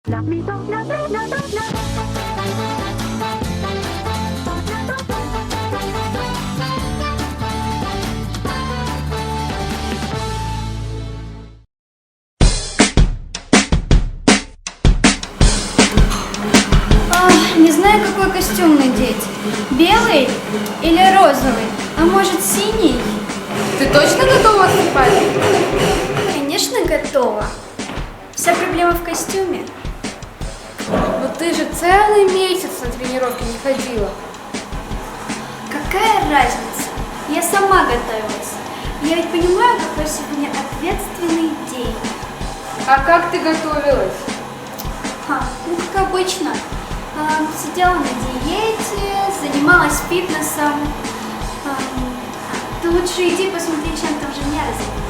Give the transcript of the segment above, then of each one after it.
Не знаю, какой костюм надеть. Белый или розовый? А может, синий? Ты точно готова выступать? Конечно, готова. Вся проблема в костюме. Но ты же целый месяц на тренировки не ходила. Какая разница? Я сама готовилась. Я ведь понимаю, какой сегодня ответственный день. А как ты готовилась? Ну, как обычно. Сидела на диете, занималась фитнесом. Ты лучше иди посмотри, чем там Женяра занимается.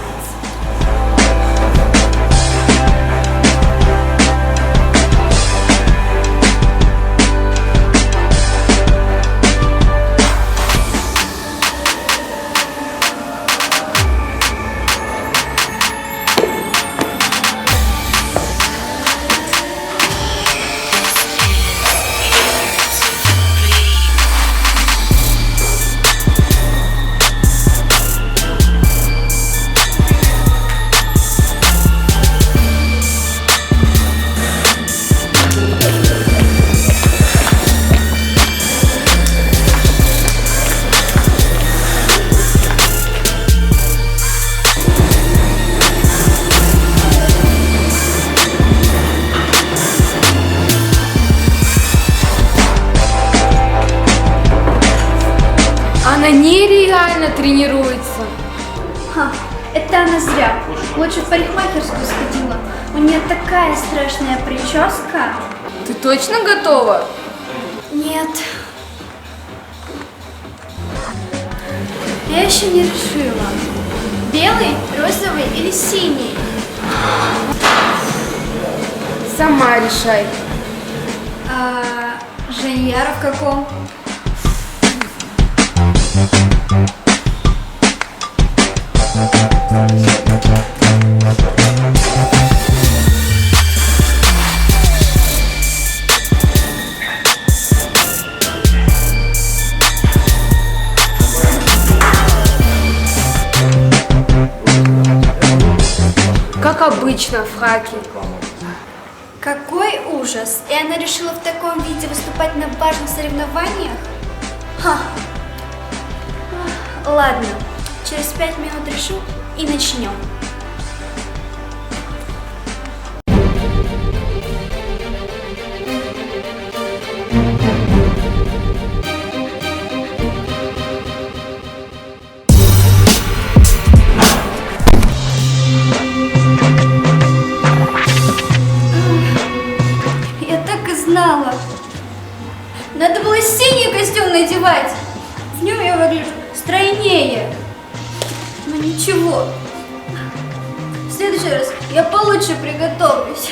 Она нереально тренируется. Это она зря. Лучше в парикмахерскую сходила. У нее такая страшная прическа. Ты точно готова? Нет. Я еще не решила. Белый, розовый или синий? Сама решай. Женьяра в каком? Как обычно, в хаке. Какой ужас! И она решила в таком виде выступать на важных соревнованиях? Ладно, через 5 минут решу и начнем. Я так и знала. Надо было синий костюм надевать. В нем я выгляжу стройнее. Но ничего. В следующий раз я получше приготовлюсь.